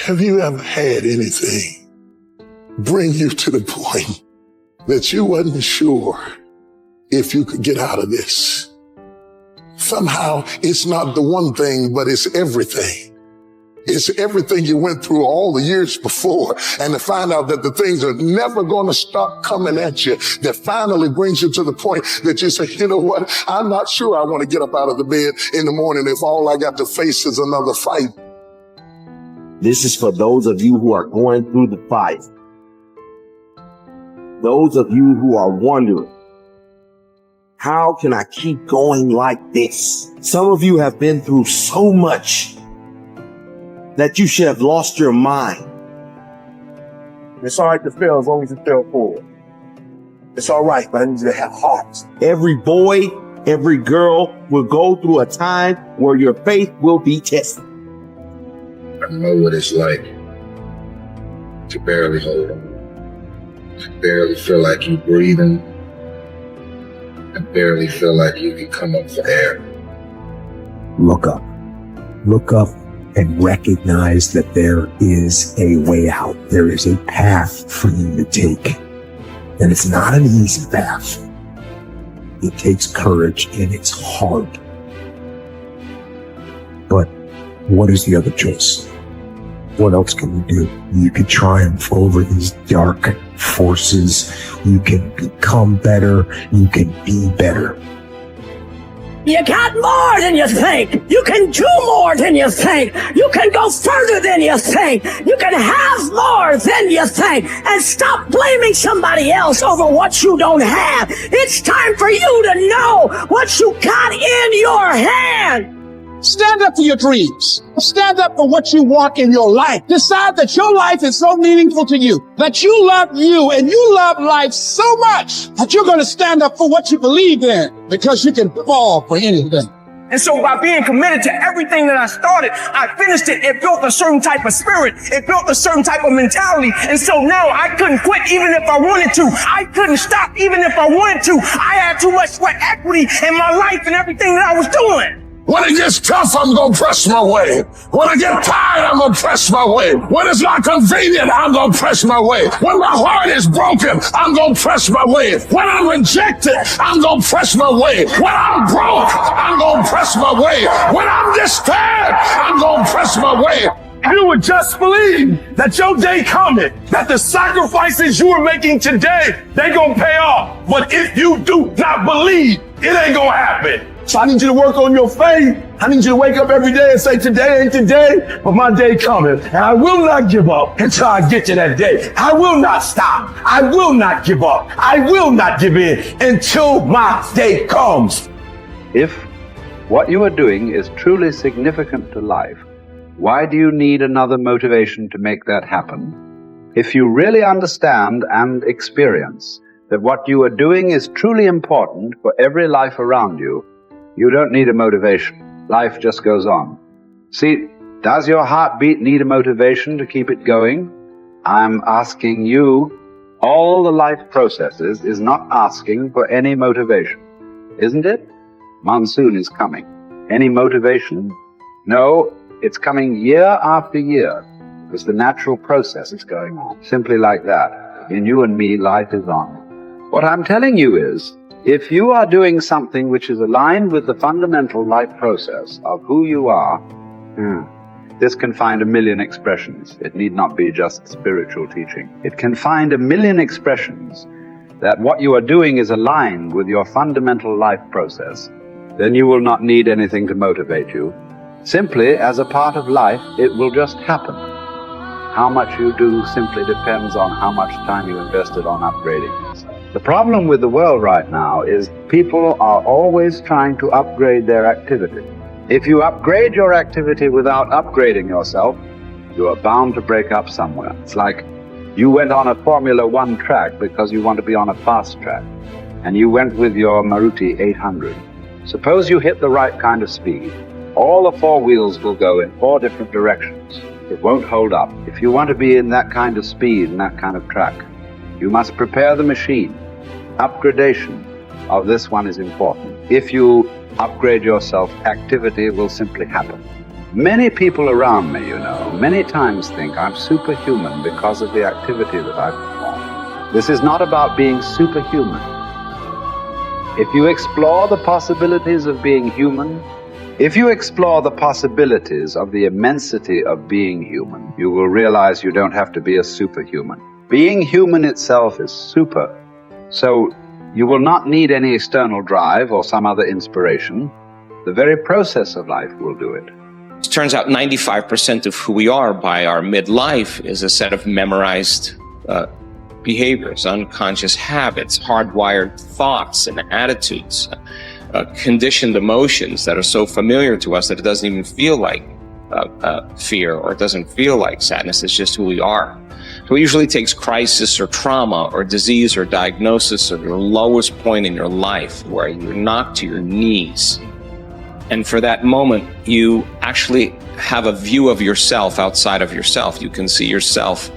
Have you ever had anything bring you to the point that you wasn't sure if you could get out of this? Somehow it's not the one thing, but it's everything. It's everything you went through all the years before, and to find out that the things are never going to stop coming at you, that finally brings you to the point that you say, you know what, I'm not sure I want to get up out of the bed in the morning if all I got to face is another fight. This is for those of you who are going through the fight. Those of you who are wondering, how can I keep going like this? Some of you have been through so much that you should have lost your mind. It's all right to fail as long as you fail forward. It's all right, but I need you to have heart. Every boy, every girl will go through a time where your faith will be tested. I know what it's like to barely hold on, to barely feel like you're breathing, and barely feel like you can come up for air. Look up. Look up and recognize that there is a way out. There is a path for you to take. And it's not an easy path. It takes courage and it's hard. But what is the other choice? What else can you do? You can triumph over these dark forces. You can become better. You can be better. You got more than you think. You can do more than you think. You can go further than you think. You can have more than you think. And stop blaming somebody else over what you don't have. It's time for you to know what you got in your hand. Stand up for your dreams. Stand up for what you want in your life. Decide that your life is so meaningful to you, that you love you and you love life so much that you're going to stand up for what you believe in, because you can fall for anything. And so by being committed to everything that I started, I finished it. It built a certain type of spirit. It built a certain type of mentality. And so now I couldn't quit even if I wanted to. I couldn't stop even if I wanted to. I had too much sweat equity in my life and everything that I was doing. When it gets tough, I'm going to press my way. When I get tired, I'm going to press my way. When it's not convenient, I'm going to press my way. When my heart is broken, I'm going to press my way. When I'm rejected, I'm going to press my way. When I'm broke, I'm going to press my way. When I'm despaired, I'm going to press my way. You would just believe that your day coming, that the sacrifices you are making today, they gonna pay off. But if you do not believe, it ain't gonna happen. So I need you to work on your faith. I need you to wake up every day and say, today ain't today, but my day coming. And I will not give up until I get to that day. I will not stop. I will not give up. I will not give in until my day comes. If what you are doing is truly significant to life, why do you need another motivation to make that happen? If you really understand and experience that what you are doing is truly important for every life around you, you don't need a motivation. Life just goes on. See, does your heartbeat need a motivation to keep it going? I'm asking you, all the life processes is not asking for any motivation, isn't it? Monsoon is coming. Any motivation? No. It's coming year after year because the natural process is going on. Simply like that. In you and me, life is on. What I'm telling you is, if you are doing something which is aligned with the fundamental life process of who you are, this can find a million expressions. It need not be just spiritual teaching. It can find a million expressions that what you are doing is aligned with your fundamental life process. Then you will not need anything to motivate you. Simply, as a part of life, it will just happen. How much you do simply depends on how much time you invested on upgrading yourself. The problem with the world right now is people are always trying to upgrade their activity. If you upgrade your activity without upgrading yourself, you are bound to break up somewhere. It's like you went on a Formula One track because you want to be on a fast track, and you went with your Maruti 800. Suppose you hit the right kind of speed. All the four wheels will go in four different directions. It won't hold up. If you want to be in that kind of speed and that kind of track, you must prepare the machine. Upgradation of this one is important. If you upgrade yourself, activity will simply happen. Many people around me, many times think I'm superhuman because of the activity that I perform. This is not about being superhuman. If you explore the possibilities of being human, if you explore the possibilities of the immensity of being human, you will realize you don't have to be a superhuman. Being human itself is super. So you will not need any external drive or some other inspiration. The very process of life will do it. It turns out 95% of who we are by our midlife is a set of memorized behaviors, unconscious habits, hardwired thoughts and attitudes, conditioned emotions that are so familiar to us that it doesn't even feel like fear, or it doesn't feel like sadness. It's just who we are. So it usually takes crisis or trauma or disease or diagnosis or your lowest point in your life where you're knocked to your knees. And for that moment, you actually have a view of yourself outside of yourself. You can see yourself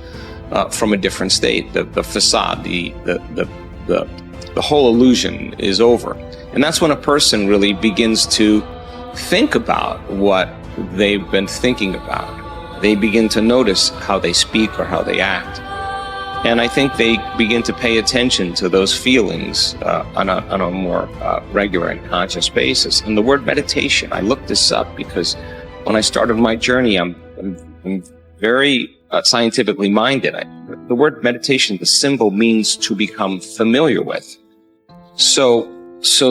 from a different state. The facade, the whole illusion is over. And that's when a person really begins to think about what they've been thinking about. They begin to notice how they speak or how they act. And I think they begin to pay attention to those feelings on a more regular and conscious basis. And the word meditation, I looked this up because when I started my journey, I'm very scientifically minded. The word meditation, the symbol means to become familiar with. So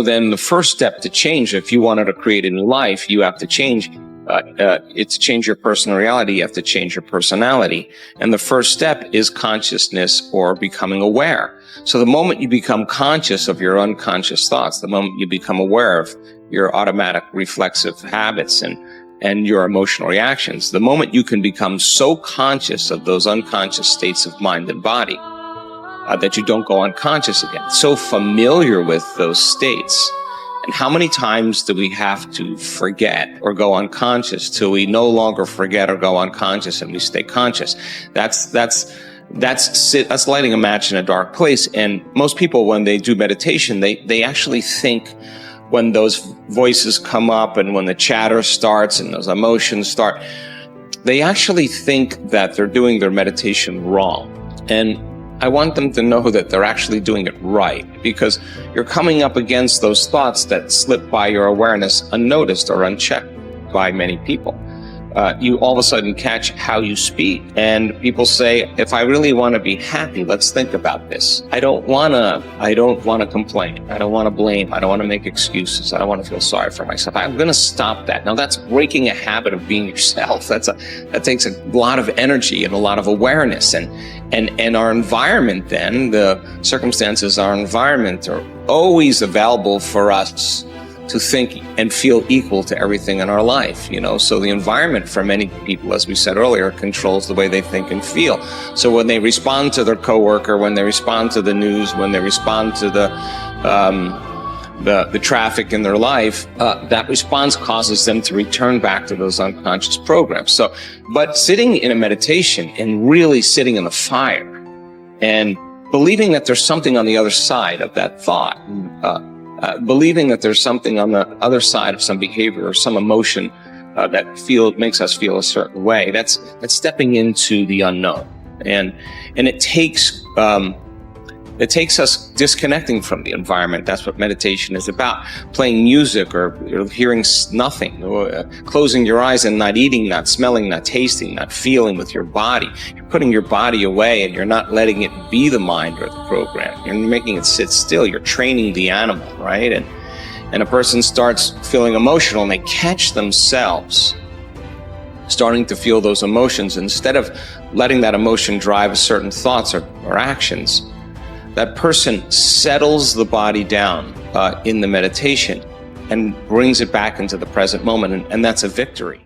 then the first step to change, if you wanted to create a new life, you have to change. It's change your personal reality. You have to change your personality. And the first step is consciousness or becoming aware. So the moment you become conscious of your unconscious thoughts, the moment you become aware of your automatic reflexive habits and your emotional reactions, the moment you can become so conscious of those unconscious states of mind and body that you don't go unconscious again, so familiar with those states. And how many times do we have to forget or go unconscious till we no longer forget or go unconscious and we stay conscious? That's lighting a match in a dark place. And most people, when they do meditation, they actually think, when those voices come up and when the chatter starts and those emotions start, they actually think that they're doing their meditation wrong. And I want them to know that they're actually doing it right, because you're coming up against those thoughts that slip by your awareness unnoticed or unchecked by many people. You all of a sudden catch how you speak, and people say, if I really want to be happy, let's think about this. I don't want to complain. I don't want to blame. I don't want to make excuses. I don't want to feel sorry for myself. I'm going to stop that. Now that's breaking a habit of being yourself. That takes a lot of energy and a lot of awareness, and our environment then, the circumstances, our environment are always available for us to think and feel equal to everything in our life, So the environment for many people, as we said earlier, controls the way they think and feel. So when they respond to their coworker, when they respond to the news, when they respond to the traffic in their life, that response causes them to return back to those unconscious programs. But sitting in a meditation and really sitting in the fire and believing that there's something on the other side of that thought, believing that there's something on the other side of some behavior or some emotion that makes us feel a certain way. That's stepping into the unknown, and it takes us disconnecting from the environment. That's what meditation is about. Playing music or hearing nothing, or closing your eyes and not eating, not smelling, not tasting, not feeling with your body. You're putting your body away and you're not letting it be the mind or the program. You're making it sit still. You're training the animal, right? And a person starts feeling emotional and they catch themselves starting to feel those emotions. Instead of letting that emotion drive certain thoughts or actions, that person settles the body down in the meditation and brings it back into the present moment, and that's a victory.